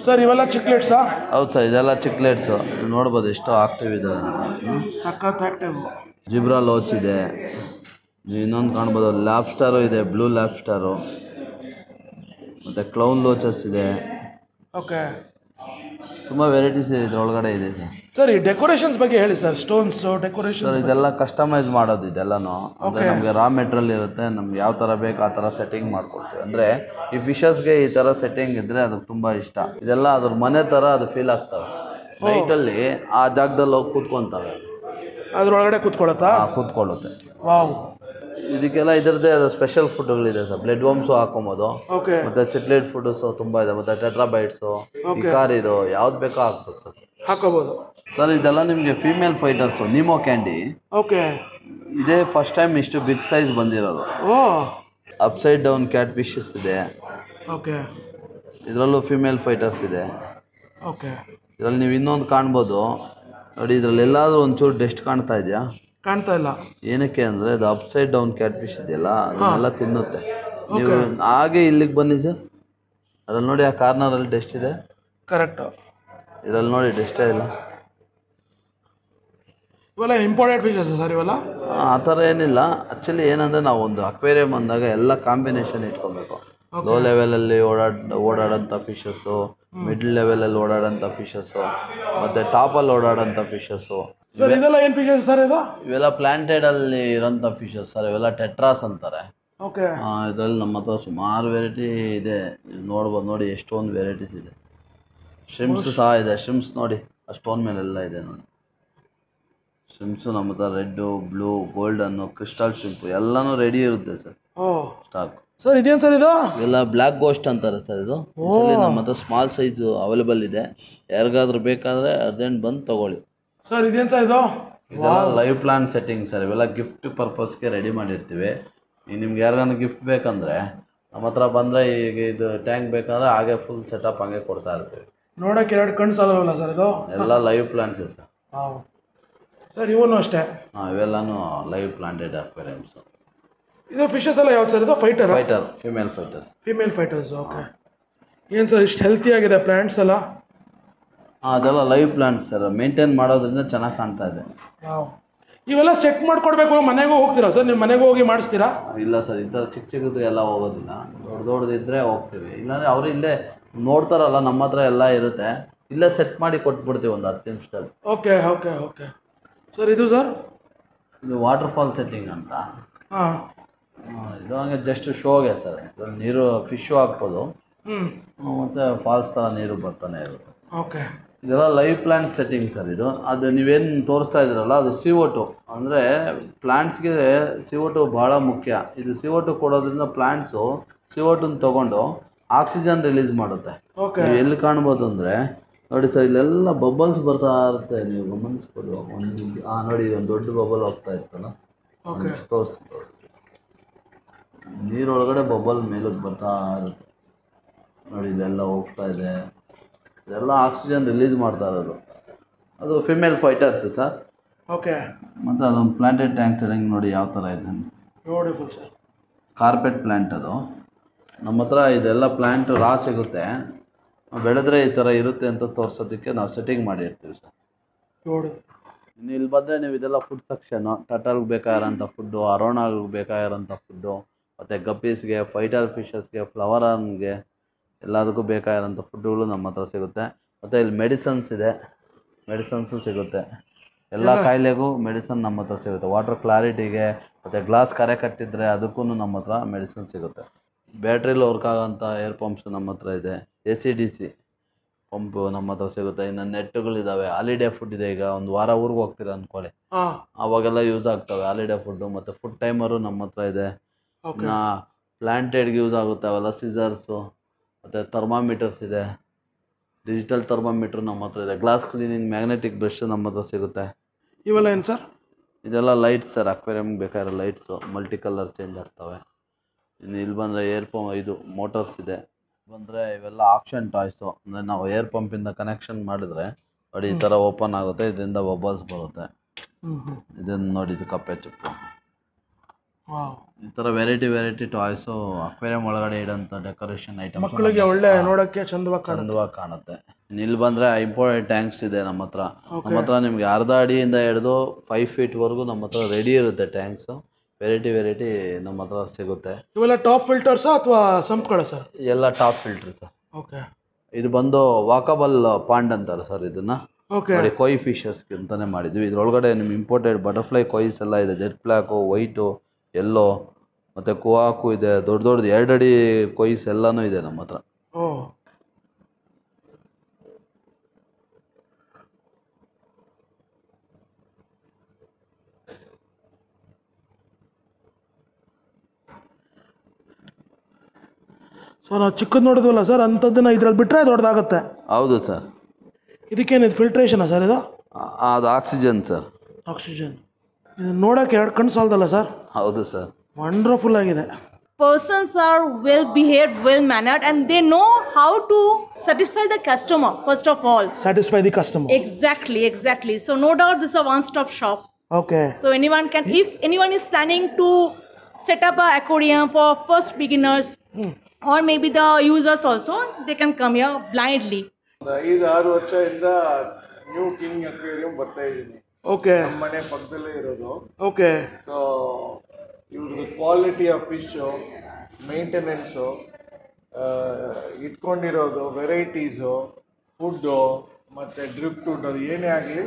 ಸರ್ ಇವೆಲ್ಲ ಚಿಕ್ಲೆಟ್ಸಾ? ಹೌದು ಸರ್, ಇದೆಲ್ಲ ಚಿಕ್ಲೆಟ್ಸು. ನೋಡ್ಬೋದು ಎಷ್ಟು ಆಕ್ಟಿವ್ ಇದೆ ಅಂತ. ಸಖತ್ ಆಕ್ಟಿವ್. ಜಿಬ್ರಾ ಲೋಚ್ ಇದೆ, ಇನ್ನೊಂದು ಕಾಣ್ಬೋದು ಲ್ಯಾಬ್ಸ್ಟಾರು ಇದೆ, ಬ್ಲೂ ಲ್ಯಾಬ್ಸ್ಟಾರು, ಮತ್ತು ಕ್ಲೌನ್ ಲೋಚಸ್ ಇದೆ. ಓಕೆ. ತುಂಬ ವೆರೈಟೀಸ್ ಇದೆ ಇದರೊಳಗಡೆ ಇದೆ ಸರ್. ಸರ್ ಈ ಡೆಕೋರೇಷನ್ಸ್ ಬಗ್ಗೆ ಹೇಳಿ ಸರ್. Stones decoration. ಸರ್ ಇದೆಲ್ಲ ಕಸ್ಟಮೈಸ್ ಮಾಡೋದು ಇದೆಲ್ಲನೂ. ಅಂದರೆ ನಮಗೆ ರಾ ಮೆಟೀರಿಯಲ್ ಇರುತ್ತೆ, ನಮ್ಗೆ ಯಾವ ಥರ ಬೇಕು ಆ ಥರ ಸೆಟ್ಟಿಂಗ್ ಮಾಡ್ಕೊಡ್ತೀವಿ. ಅಂದರೆ ಈ ಫಿಶಸ್ಗೆ ಈ ಥರ ಸೆಟ್ಟಿಂಗ್ ಇದ್ದರೆ ಅದಕ್ಕೆ ತುಂಬ ಇಷ್ಟ. ಇದೆಲ್ಲ ಅದ್ರ ಮನೆ ಥರ ಅದು ಫೀಲ್ ಆಗ್ತವೆ. ನೈಟಲ್ಲಿ ಆ ಜಾಗದಲ್ಲಿ ಹೋಗಿ ಕೂತ್ಕೊತವೆ, ಅದರೊಳಗಡೆ ಕೂತ್ಕೊಳ್ಳುತ್ತಾ? ಕೂತ್ಕೊಳ್ಳುತ್ತೆ. ವಾವ್. ಇದಕ್ಕೆಲ್ಲ ಇದರದ್ದೇ ಅದು ಸ್ಪೆಷಲ್ ಫುಡ್ಗಳಿದೆ ಸರ್. ಬ್ಲೆಡ್ ವರ್ಮ್ಸು ಹಾಕೊಬೋದು, ಮತ್ತು ಚಿಟ್ಲೆಟ್ ಫುಡ್ಸು ತುಂಬ ಇದೆ, ಮತ್ತು ಟೆಟ್ರಾಬೈಟ್ಸು, ಇಕಾರಿದು ಯಾವ್ದು ಬೇಕೋ ಹಾಕ್ಬೋದು ಸರ್, ಹಾಕೋಬೋದು ಸರ್. ಇದೆಲ್ಲ ನಿಮಗೆ ಫೀಮೇಲ್ ಫೈಟರ್ಸು, ನೀಮೋ ಕ್ಯಾಂಡಿ. ಓಕೆ. ಇದೇ ಫಸ್ಟ್ ಟೈಮ್ ಇಷ್ಟು ಬಿಗ್ ಸೈಜ್ ಬಂದಿರೋದು. ಅಪ್ಸೈಡ್ ಡೌನ್ ಕ್ಯಾಟ್ ಫಿಶಸ್ ಇದೆ. ಓಕೆ. ಇದರಲ್ಲೂ ಫಿಮೇಲ್ ಫೈಟರ್ಸ್ ಇದೆ. ಓಕೆ. ಇದರಲ್ಲಿ ನೀವು ಇನ್ನೊಂದು ಕಾಣ್ಬೋದು ನೋಡಿ, ಇದರಲ್ಲಿ ಎಲ್ಲಾದರೂ ಒಂಚೂರು ಡೆಸ್ಟ್ ಕಾಣ್ತಾ ಇದೆಯಾ? ಕಾಣ್ತಾ ಇಲ್ಲ. ಏನಕ್ಕೆ ಅಂದರೆ ಅದು ಅಪ್ಸೈಡ್ ಡೌನ್ ಕ್ಯಾಟ್ ಫಿಶ್ ಇದೆಯಲ್ಲ, ಅದನ್ನೆಲ್ಲ ತಿನ್ನುತ್ತೆ. ನೀವು ಹಾಗೆ ಇಲ್ಲಿಗೆ ಬನ್ನಿ ಸರ್, ಅದ್ರಲ್ಲಿ ನೋಡಿ ಆ ಕಾರ್ನರಲ್ಲಿ ಡೆಸ್ಟ್ ಇದೆ. ಕರೆಕ್ಟು. ಇದರಲ್ಲಿ ನೋಡಿ ಡೆಸ್ಟೇ ಇಲ್ಲ. ಇವೆಲ್ಲ ಇಂಪಾರ್ಟೆಂಟ್ ಫಿಶಸ್ ಸರ್ ಇವೆಲ್ಲ? ಆ ಥರ ಏನಿಲ್ಲ. ಆ್ಯಕ್ಚುಲಿ ಏನಂದರೆ ನಾವು ಒಂದು ಅಕ್ವೇರಿಯಮ್ ಅಂದಾಗ ಎಲ್ಲ ಕಾಂಬಿನೇಷನ್ ಇಟ್ಕೊಬೇಕು. ಲೋ ಲೆವೆಲಲ್ಲಿ ಓಡಾಡೋಂಥ ಫಿಶಸ್ಸು, ಮಿಡ್ಲ್ ಲೆವೆಲಲ್ಲಿ ಓಡಾಡೋಂಥ ಫಿಶಸ್ಸು, ಮತ್ತು ಟಾಪಲ್ಲಿ ಓಡಾಡೋಂಥ ಫಿಶಸ್ಸು. ಸರ್ ಇದೆಲ್ಲ ಏನು ಫಿಶಸ್ ಸರ್ ಇದು? ಇವೆಲ್ಲ ಪ್ಲಾಂಟೆಡಲ್ಲಿ ಇರೋಂಥ ಫಿಶಸ್ ಸರ್. ಇವೆಲ್ಲ ಟೆಟ್ರಾಸ್ ಅಂತಾರೆ. ಓಕೆ. ಇದರಲ್ಲಿ ನಮ್ಮ ಹತ್ರ ಸುಮಾರು ವೆರೈಟಿ ಇದೆ, ನೀವು ನೋಡ್ಬೋದು. ನೋಡಿ ಎಷ್ಟೊಂದು ವೆರೈಟೀಸ್ ಇದೆ. ಶ್ರಿಮ್ಸ್ ಸಹ ಇದೆ. ಶ್ರಿಮ್ಸ್ ನೋಡಿ ಆ ಸ್ಟೋನ್ ಮೇಲೆಲ್ಲ ಇದೆ ನೋಡಿ. ಶ್ರಿಮ್ಸು ನಮ್ಮ ಹತ್ರ ರೆಡ್ಡು, ಬ್ಲೂ, ಗೋಲ್ಡನ್ನು, ಕ್ರಿಸ್ಟಲ್ ಶ್ರಿಂಪು ಎಲ್ಲನೂ ರೆಡಿ ಇರುತ್ತೆ ಸರ್ ಸ್ಟಾಕ್. ಸರ್ ಇದೇನು ಸರ್ ಇದು? ಇವೆಲ್ಲ ಬ್ಲ್ಯಾಕ್ ಗೋಸ್ಟ್ ಅಂತಾರೆ ಸರ್. ಇದು ನಮ್ಮ ಹತ್ರ ಸ್ಮಾಲ್ ಸೈಜು ಅವೈಲೇಬಲ್ ಇದೆ. ಯಾರಿಗಾದ್ರೂ ಬೇಕಾದರೆ ಅರ್ಜೆಂಟ್ ಬಂದು ತೊಗೊಳ್ಳಿ ಸರ್. ಇದೇನು ಸರ್ ಇದು? ಇದೆಲ್ಲ ಲೈವ್ ಪ್ಲಾಂಟ್ ಸೆಟ್ಟಿಂಗ್ ಸರ್. ಇವೆಲ್ಲ ಗಿಫ್ಟ್ ಪರ್ಪಸ್ಗೆ ರೆಡಿ ಮಾಡಿರ್ತೀವಿ. ಈಗ ನಿಮ್ಗೆ ಯಾರಿಗಾನ ಗಿಫ್ಟ್ ಬೇಕಂದರೆ ನಮ್ಮ ಹತ್ರ ಬಂದರೆ, ಈಗ ಇದು ಟ್ಯಾಂಕ್ ಬೇಕಾದ್ರೆ ಹಾಗೆ ಫುಲ್ ಸೆಟಪ್ ಹಂಗೆ ಕೊಡ್ತಾ ಇರ್ತೀವಿ. ನೋಡೋಕೆ 2 ಕಣ್ಣು ಸಾಲವಲ್ಲ ಸರ್ ಇದು? ಎಲ್ಲ ಲೈವ್ ಪ್ಲಾಂಟ್ಸೇ ಸರ್. ಸರ್ ಇವನು ಅಷ್ಟೇ? ಇವೆಲ್ಲನೂ ಲೈವ್ ಪ್ಲಾಂಟೆಡ್ ಅಕ್ವೇರಿಯಮ್ಸು. ಇದು ಫಿಶಸ್ ಎಲ್ಲ ಯಾವ್ದು ಸರ್? ಇದು ಫೈಟರ್ ಫಿಮೇಲ್ ಫೈಟರ್ಸ್. ಓಕೆ. ಏನು ಸರ್ ಇಷ್ಟು ಹೆಲ್ತಿ ಆಗಿದೆ ಪ್ಲಾಂಟ್ಸ್ ಎಲ್ಲ? ಅದೆಲ್ಲ ಲೈವ್ ಪ್ಲಾಂಟ್ಸ್ ಸರ್. ಮೇಂಟೈನ್ ಮಾಡೋದ್ರಿಂದ ಚೆನ್ನಾಗಿ ಕಾಣ್ತಾ ಇದೆ. ಇವೆಲ್ಲ ಸೆಟ್ ಮಾಡಿಕೊಡ್ಬೇಕು. ಮನೆಗೂ ಹೋಗ್ತೀರಾ ಸರ್? ನೀವು ಮನೆಗೂ ಹೋಗಿ ಮಾಡಿಸ್ತೀರಾ? ಇಲ್ಲ ಸರ್, ಈ ಥರ ಚಿಕ್ಕದು ಎಲ್ಲ ಹೋಗೋದಿಲ್ಲ. ದೊಡ್ಡದಿದ್ದರೆ ಹೋಗ್ತೀವಿ. ಇಲ್ಲಾಂದರೆ ಅವರು ಇಲ್ಲೇ ನೋಡ್ತಾರಲ್ಲ, ನಮ್ಮ ಹತ್ರ ಎಲ್ಲ ಇರುತ್ತೆ, ಇಲ್ಲೇ ಸೆಟ್ ಮಾಡಿ ಕೊಟ್ಬಿಡ್ತೀವಿ ಒಂದು 10 ನಿಮಿಷದಲ್ಲಿ. Okay sir. ಇದು ಸರ್? ಇದು ವಾಟರ್ ಫಾಲ್ ಸೆಟ್ಟಿಂಗ್ ಅಂತ. ಇದು ಹಂಗೆ ಜಸ್ಟ್ ಶೋಗೆ ಸರ್. ಇದರಲ್ಲಿ ನೀರು ಫಿಶ್ಶು ಹಾಕ್ಬೋದು, ಮತ್ತು ಫಾಲ್ಸ್ ಥರ ನೀರು ಬರ್ತಾನೆ ಇರುತ್ತೆ. ಓಕೆ. ಇದೆಲ್ಲ ಲೈವ್ ಪ್ಲಾಂಟ್ ಸೆಟ್ಟಿಂಗ್ ಸರ್. ಅದು ನೀವೇನು ತೋರಿಸ್ತಾ ಇದ್ದೀರಲ್ಲ, ಅದು CO2 ಅಂದರೆ ಪ್ಲಾಂಟ್ಸ್ಗೆ CO2 ಭಾಳ ಮುಖ್ಯ. ಇದು CO2 ಕೊಡೋದ್ರಿಂದ ಪ್ಲಾಂಟ್ಸು CO2 ತೊಗೊಂಡು ಆಕ್ಸಿಜನ್ ರಿಲೀಸ್ ಮಾಡುತ್ತೆ. ನೀವು ಎಲ್ಲಿ ಕಾಣ್ಬೋದು ಅಂದರೆ ನೋಡಿ ಸರ್, ಇಲ್ಲೆಲ್ಲ ಬಬಲ್ಸ್ ಬರ್ತಾ ಇರುತ್ತೆ. ನೀವು ಗಮನಿಸ್ಬೋದು. ನೋಡಿ ಒಂದು ದೊಡ್ಡ ಬಬಲ್ ಹೋಗ್ತಾ ಇತ್ತಲ್ಲ, ತೋರಿಸಿ ನೀರೊಳಗಡೆ ಬಬಲ್ ಮೇಲಕ್ಕೆ ಬರ್ತಾ ಇರುತ್ತೆ ನೋಡಿ. ಇಲ್ಲೆಲ್ಲ ಹೋಗ್ತಾ ಇದೆ. ಇದೆಲ್ಲ ಆಕ್ಸಿಜನ್ ರಿಲೀಸ್ ಮಾಡ್ತಾ ಇರೋದು. ಅದು ಫಿಮೇಲ್ ಫೈಟರ್ಸ್ ಸರ್. ಓಕೆ. ಮತ್ತು ಅದೊಂದು ಪ್ಲಾಂಟೆಡ್ ಟ್ಯಾಂಕ್ ಸೆಟ್ಟಿಂಗ್ ನೋಡಿ ಯಾವ ಥರ ಇದೆ. Beautiful sir. ಕಾರ್ಪೆಟ್ ಪ್ಲ್ಯಾಂಟ್ ಅದು. ನಮ್ಮ ಹತ್ರ ಇದೆಲ್ಲ ಪ್ಲ್ಯಾಂಟ್ ರಾ ಸಿಗುತ್ತೆ. ಬೆಳೆದ್ರೆ ಈ ಥರ ಇರುತ್ತೆ ಅಂತ ತೋರಿಸೋದಕ್ಕೆ ನಾವು ಸೆಟ್ಟಿಂಗ್ ಮಾಡಿರ್ತೀವಿ ಸರ್. ಇನ್ನು ಇಲ್ಲಿ ಬಂದರೆ ನೀವು ಇದೆಲ್ಲ ಫುಡ್ ಸೆಕ್ಷನು. ಟಟಲ್ಗೆ ಬೇಕಾಗಿರೋಂಥ ಫುಡ್ಡು, ಅರೋಣಾಗೆ ಬೇಕಾಗಿರೋಂಥ ಫುಡ್ಡು, ಮತ್ತು ಗಪ್ಪೀಸ್ಗೆ, ಫೈಟರ್ ಫಿಶಸ್ಗೆ, ಫ್ಲವರ್ ಆನ್ಗೆ ಎಲ್ಲದಕ್ಕೂ ಬೇಕಾಗಿರೋಂಥ ಫುಡ್ಡುಗಳು ನಮ್ಮ ಹತ್ರ ಸಿಗುತ್ತೆ. ಮತ್ತು ಇಲ್ಲಿ ಮೆಡಿಸನ್ಸ್ ಇದೆ, ಮೆಡಿಸನ್ಸು ಸಿಗುತ್ತೆ. ಎಲ್ಲ ಕಾಯಿಲೆಗೂ ಮೆಡಿಸನ್ ನಮ್ಮ ಹತ್ರ ಸಿಗುತ್ತೆ. ವಾಟರ್ ಕ್ಲಾರಿಟಿಗೆ ಮತ್ತು ಗ್ಲಾಸ್ ಕರೆ ಕಟ್ಟಿದ್ರೆ ಅದಕ್ಕೂ ನಮ್ಮ ಹತ್ರ ಮೆಡಿಸನ್ ಸಿಗುತ್ತೆ. ಬ್ಯಾಟ್ರಿಲಿ ವರ್ಕ್ ಆಗೋಂಥ ಏರ್ ಪಂಪ್ಸ್ ನಮ್ಮ ಹತ್ರ ಇದೆ. AC/DC ಪಂಪು ನಮ್ಮ ಹತ್ರ ಸಿಗುತ್ತೆ. ಇನ್ನು ನೆಟ್ಟುಗಳಿದ್ದಾವೆ. ಹಾಲಿಡೇ ಫುಡ್ ಇದೆ. ಈಗ ಒಂದು ವಾರ ಊರಿಗೆ ಹೋಗ್ತೀರ ಅಂದ್ಕೊಳ್ಳಿ, ಆವಾಗೆಲ್ಲ ಯೂಸ್ ಆಗ್ತವೆ ಹಾಲಿಡೇ ಫುಡ್ಡು. ಮತ್ತು ಫುಡ್ ಟೈಮರು ನಮ್ಮ ಹತ್ರ ಇದೆ. ಇನ್ನು ಪ್ಲ್ಯಾಂಟೆಡ್ಗೆ ಯೂಸ್ ಆಗುತ್ತೆ ಅವೆಲ್ಲ ಸಿಸರ್ಸು, ಮತ್ತು ಥರ್ಮಾಮೀಟರ್ಸ್ ಇದೆ. ಡಿಜಿಟಲ್ ಥರ್ಮಾಮೀಟ್ರ್ ನಮ್ಮ ಹತ್ರ ಇದೆ. ಗ್ಲಾಸ್ ಕ್ಲೀನಿಂಗ್ ಮ್ಯಾಗ್ನೆಟಿಕ್ ಬ್ರಷ್ ನಮ್ಮ ಹತ್ರ ಸಿಗುತ್ತೆ. ಇವೆಲ್ಲ ಏನು ಸರ್? ಇದೆಲ್ಲ ಲೈಟ್ಸ್ ಸರ್. ಅಕ್ವೇರಿಯಮ್ಗೆ ಬೇಕಾಗಿರೋ ಲೈಟ್ಸು ಮಲ್ಟಿ ಕಲರ್ ಚೇಂಜ್ ಆಗ್ತವೆ. ಇನ್ನು ಇಲ್ಲಿ ಬಂದರೆ ಇದು ಮೋಟರ್ಸ್ ಇದೆ. ಬಂದರೆ ಇವೆಲ್ಲ ಆಕ್ಷನ್ ಟಾಯ್ಸು. ಅಂದರೆ ನಾವು ಏರ್ ಪಂಪಿಂದ ಕನೆಕ್ಷನ್ ಮಾಡಿದ್ರೆ ನೋಡಿ ಈ ಥರ ಓಪನ್ ಆಗುತ್ತೆ. ಇದರಿಂದ ಬಬಲ್ಸ್ ಬರುತ್ತೆ. ಇದನ್ನು ನೋಡಿ, ಇದು ಕಪ್ಪೆ ಚಿಪ್ಪು. ಈ ಥರ ವೆರೈಟಿ ಟಾಯ್ಸು ಅಕ್ವೇರಿಯಂ ಒಳಗಡೆ ಇಡೋಂಥ ಡೆಕೋರೇಷನ್ ಐಟಮ್ಸ್ ಮಕ್ಕಳಿಗೆ ಒಳ್ಳೆ ನೋಡೋಕ್ಕೆ ಚಂದವಾಗಿ ಕಾಣುತ್ತೆ. ಇಲ್ಲಿ ಬಂದರೆ ಇಂಪೋರ್ಟೆಡ್ ಟ್ಯಾಂಕ್ಸ್ ಇದೆ ನಮ್ಮ ಹತ್ರ. ನಮ್ಮ ಹತ್ರ ನಿಮಗೆ ಅರ್ಧ ಅಡಿಯಿಂದ ಹಿಡಿದು 5 ಫೀಟ್ವರೆಗೂ ನಮ್ಮ ಹತ್ರ ರೆಡಿ ಇರುತ್ತೆ ಟ್ಯಾಂಕ್ಸು. ವೆರೈಟಿ ನಮ್ಮ ಹತ್ರ ಸಿಗುತ್ತೆ. ಇವೆಲ್ಲ ಟಾಪ್ ಫಿಲ್ಟರ್ಸಾ ಅಥವಾ ಸಂಪ್ಗಳ ಸರ್? ಎಲ್ಲ ಟಾಪ್ ಫಿಲ್ಟರ್ ಸರ್. ಓಕೆ. ಇದು ಬಂದು ವಾಕಬಲ್ ಪಾಂಡ್ ಅಂತಾರೆ ಸರ್. ಇದನ್ನು ನೋಡಿ ಕೊಯ್ ಫಿಶಸ್ಗೆ ಅಂತಲೇ ಮಾಡಿದ್ವಿ. ಇದರೊಳಗಡೆ ನಿಮ್ಮ ಇಂಪೋರ್ಟೆಡ್ ಬಟರ್ಫ್ಲೈ ಕೊಯ್ಸ್ ಎಲ್ಲ ಇದೆ. ಜೆಟ್ ಬ್ಲ್ಯಾಕು, ವೈಟು, ಎಲ್ಲೋ ಮತ್ತು ಕುವಾಕು ಇದೆ. ದೊಡ್ಡದು 2 ಅಡಿ ಕೊಯ್ಸ್ ಎಲ್ಲನೂ ಇದೆ ನಮ್ಮ ಹತ್ರ. ಸೊ ನಾವು ಚಿಕ್ಕದು ನೋಡಿದ್ವಲ್ಲ ಸರ್, ಅಂಥದ್ದನ್ನು ಇದ್ರಲ್ಲಿ ಬಿಟ್ಟರೆ ದೊಡ್ಡದಾಗುತ್ತೆ. ಹೌದು ಸರ್. ಇದಕ್ಕೇನಿದು ಫಿಲ್ಟ್ರೇಷನಾ ಸರ್? ಇದು ಅದು ಆಕ್ಸಿಜನ್ ಸರ್. ಆಕ್ಸಿಜನ್. ಇದು ನೋಡೋಕೆ 2 ಕಣ್ಣು ಸಾಲದಲ್ಲ ಸರ್? ಹೌದು ಸರ್. ವಂಡರ್ಫುಲ್ ಆಗಿದೆ. Persons are well behaved, well mannered, and they know how to satisfy the customer first of all. Satisfy the customer. Exactly. So no doubt this is a one-stop shop. Okay. So anyone can, if anyone is planning to set up an aquarium for first beginners, or maybe the users also, they can come here blindly. 5-6 ವರ್ಷದಿಂದ new king aquarium ಬರ್ತಾ ಇದ್ದೀನಿ. Okay. ನಮ್ಮ ಮನೆ ಪಕ್ಕದಲ್ಲೇ ಇರೋದು. Okay. So ಇವ್ರದ್ದು quality of fish, maintenance, ಇಟ್ಕೊಂಡಿರೋದು varieties, food ಮತ್ತು ಡ್ರಿಫ್ಟ್ ವುಡ್, ಅದು ಏನೇ ಆಗಲಿ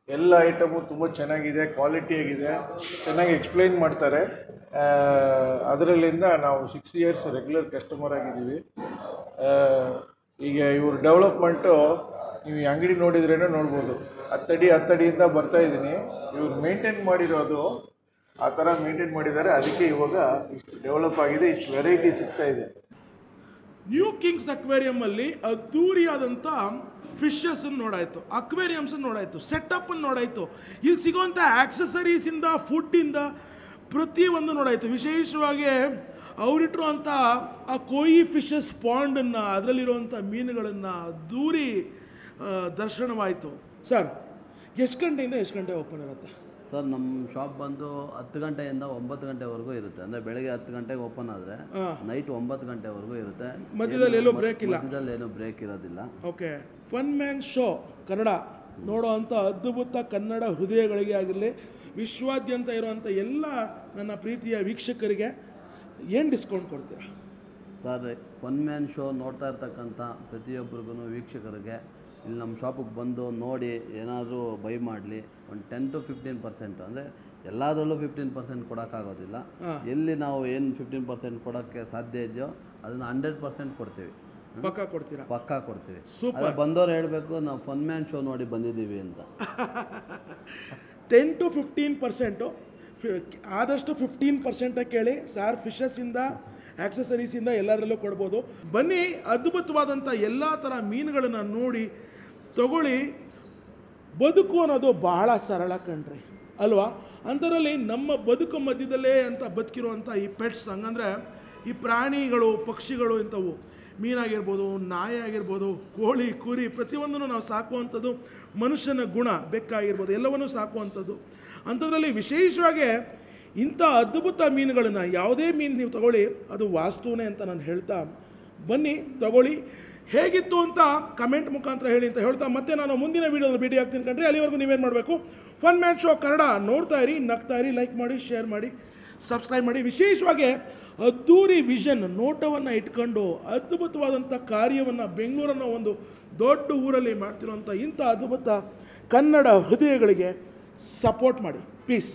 ಎಲ್ಲ ಐಟಮು ತುಂಬ ಚೆನ್ನಾಗಿದೆ, ಕ್ವಾಲಿಟಿಯಾಗಿದೆ, ಚೆನ್ನಾಗಿ ಎಕ್ಸ್ಪ್ಲೈನ್ ಮಾಡ್ತಾರೆ. ಅದರಲ್ಲಿಂದ ನಾವು 6 ಇಯರ್ಸ್ ರೆಗ್ಯುಲರ್ ಕಸ್ಟಮರ್ ಆಗಿದ್ದೀವಿ. ಈಗ ಇವ್ರ ಡೆವಲಪ್ಮೆಂಟು ನೀವು ಈ ಅಂಗಡಿ ನೋಡಿದ್ರೇ ನೋಡ್ಬೋದು. 10 ಅಡಿಯಿಂದ ಬರ್ತಾ ಇದ್ದೀನಿ. ಇವ್ರು ಮೇಂಟೈನ್ ಮಾಡಿರೋದು ಆ ಥರ ಮೇಂಟೈನ್ ಮಾಡಿದ್ದಾರೆ. ಅದಕ್ಕೆ ಇವಾಗ ಇಷ್ಟು ಡೆವಲಪ್ ಆಗಿದೆ, ಇಷ್ಟು ವೆರೈಟಿ ಸಿಗ್ತಾ ಇದೆ. ನ್ಯೂ ಕಿಂಗ್ಸ್ ಅಕ್ವೇರಿಯಂ ಅಲ್ಲಿ ಅದ್ದೂರಿಯಾದಂಥ ಫಿಶಸ್ಸನ್ನು ನೋಡಾಯಿತು, ಅಕ್ವೇರಿಯಮ್ಸನ್ನು ನೋಡಾಯಿತು, ಸೆಟಪ್ಪನ್ನು ನೋಡಾಯಿತು, ಇಲ್ಲಿ ಸಿಗೋವಂಥ ಆಕ್ಸೆಸರೀಸಿಂದ ಫುಡ್ಡಿಂದ ಪ್ರತಿಯೊಂದು ನೋಡಾಯಿತು. ವಿಶೇಷವಾಗಿ ಅವರಿಟ್ಟಿರುವಂಥ ಆ ಕೋಯಿ ಫಿಶಸ್ ಪಾಂಡನ್ನು, ಅದರಲ್ಲಿರುವಂಥ ಮೀನುಗಳನ್ನು ದೂರಿ ದರ್ಶನವಾಯಿತು. ಸರ್, ಎಷ್ಟು ಗಂಟೆಯಿಂದ ಎಷ್ಟು ಗಂಟೆ ಓಪನ್ ಇರುತ್ತೆ? ಸರ್, ನಮ್ಮ ಶಾಪ್ ಬಂದು 10 ಗಂಟೆಯಿಂದ 9 ಗಂಟೆವರೆಗೂ ಇರುತ್ತೆ. ಅಂದರೆ ಬೆಳಗ್ಗೆ 10 ಗಂಟೆಗೆ ಓಪನ್ ಆದರೆ ನೈಟ್ 9 ಗಂಟೆವರೆಗೂ ಇರುತ್ತೆ. ಮಧ್ಯದಲ್ಲಿ ಎಲ್ಲೂ ಬ್ರೇಕ್ ಇಲ್ಲ? ಮಧ್ಯದಲ್ಲಿ ಏನೂ ಬ್ರೇಕ್ ಇರೋದಿಲ್ಲ. Okay. Fun man show Kannada ನೋಡೋ ಅಂಥ ಅದ್ಭುತ ಕನ್ನಡ ಹೃದಯಗಳಿಗೆ ಆಗಿರಲಿ, ವಿಶ್ವಾದ್ಯಂತ ಇರುವಂಥ ಎಲ್ಲ ನನ್ನ ಪ್ರೀತಿಯ ವೀಕ್ಷಕರಿಗೆ ಏನು ಡಿಸ್ಕೌಂಟ್ ಕೊಡ್ತೀರಾ? ಸರ್, ಫನ್ ಮ್ಯಾನ್ ಶೋ ನೋಡ್ತಾ ಇರ್ತಕ್ಕಂಥ ಪ್ರತಿಯೊಬ್ಬರಿಗೂ ವೀಕ್ಷಕರಿಗೆ ಇಲ್ಲಿ ನಮ್ಮ ಶಾಪಿಗೆ ಬಂದು ನೋಡಿ ಏನಾದರೂ ಬೈ ಮಾಡಲಿ. ಒಂದು 10 to 15%, ಅಂದರೆ ಎಲ್ಲದರಲ್ಲೂ 15% ಕೊಡೋಕ್ಕಾಗೋದಿಲ್ಲ. ಎಲ್ಲಿ ನಾವು ಏನು 15% ಕೊಡೋಕ್ಕೆ ಸಾಧ್ಯ ಇದೆಯೋ ಅದನ್ನು 100% ಕೊಡ್ತೀವಿ. ಪಕ್ಕಾ ಕೊಡ್ತೀರಾ? ಪಕ್ಕಾ ಕೊಡ್ತೀವಿ. ಸೂಪರ್. ಬಂದವ್ರು ಹೇಳಬೇಕು ನಾವು ಫನ್ ಮ್ಯಾನ್ ಶೋ ನೋಡಿ ಬಂದಿದ್ದೀವಿ ಅಂತ. 10 to 15%, ಆದಷ್ಟು 15% ಕೇಳಿ ಸಾರ್. ಫಿಶಸ್ಸಿಂದ ಆಕ್ಸೆಸರೀಸಿಂದ ಎಲ್ಲದರಲ್ಲೂ ಕೊಡ್ಬೋದು. ಬನ್ನಿ, ಅದ್ಭುತವಾದಂಥ ಎಲ್ಲ ಥರ ಮೀನುಗಳನ್ನು ನೋಡಿ ತಗೊಳ್ಳಿ. ಬದುಕು ಅನ್ನೋದು ಬಹಳ ಸರಳ ಕಣ್ರಿ ಅಲ್ವಾ? ಅಂಥದ್ರಲ್ಲಿ ನಮ್ಮ ಬದುಕು ಮಧ್ಯದಲ್ಲೇ ಅಂತ ಬದುಕಿರುವಂಥ ಈ ಪೆಟ್ಸ್, ಹಂಗಂದರೆ ಈ ಪ್ರಾಣಿಗಳು, ಪಕ್ಷಿಗಳು, ಇಂಥವು ಮೀನಾಗಿರ್ಬೋದು, ನಾಯಿ ಆಗಿರ್ಬೋದು, ಕೋಳಿ, ಕುರಿ, ಪ್ರತಿಯೊಂದನ್ನು ನಾವು ಸಾಕುವಂಥದ್ದು ಮನುಷ್ಯನ ಗುಣ. ಬೆಕ್ಕಾಗಿರ್ಬೋದು, ಎಲ್ಲವನ್ನೂ ಸಾಕುವಂಥದ್ದು. ಅಂಥದ್ರಲ್ಲಿ ವಿಶೇಷವಾಗಿ ಇಂಥ ಅದ್ಭುತ ಮೀನುಗಳನ್ನು, ಯಾವುದೇ ಮೀನು ನೀವು ತಗೊಳ್ಳಿ ಅದು ವಾಸ್ತುನೇ ಅಂತ ನಾನು ಹೇಳ್ತಾ, ಬನ್ನಿ ತಗೊಳ್ಳಿ. ಹೇಗಿತ್ತು ಅಂತ ಕಮೆಂಟ್ ಮುಖಾಂತರ ಹೇಳಿ ಅಂತ ಹೇಳ್ತಾ, ಮತ್ತೆ ನಾನು ಮುಂದಿನ ವೀಡಿಯೋದಲ್ಲಿ ಭೇಟಿ ಆಗ್ತೀನಿ ಕಣ್ರಿ. ಅಲ್ಲಿವರೆಗೂ ನೀವೇನು ಮಾಡಬೇಕು, ಫನ್ ಮ್ಯಾನ್ ಶೋ ಕನ್ನಡ ನೋಡ್ತಾ ಇರಿ, ನಗ್ತಾ ಇರಿ, ಲೈಕ್ ಮಾಡಿ, ಶೇರ್ ಮಾಡಿ, ಸಬ್ಸ್ಕ್ರೈಬ್ ಮಾಡಿ. ವಿಶೇಷವಾಗಿ ಅದ್ದೂರಿ ವಿಷನ್ ನೋಟವನ್ನು ಇಟ್ಕೊಂಡು ಅದ್ಭುತವಾದಂಥ ಕಾರ್ಯವನ್ನು ಬೆಂಗಳೂರನ್ನು ಒಂದು ದೊಡ್ಡ ಊರಲ್ಲಿ ಮಾಡ್ತಿರುವಂಥ ಇಂಥ ಅದ್ಭುತ ಕನ್ನಡ ಹೃದಯಗಳಿಗೆ ಸಪೋರ್ಟ್ ಮಾಡಿ. ಪೀಸ್.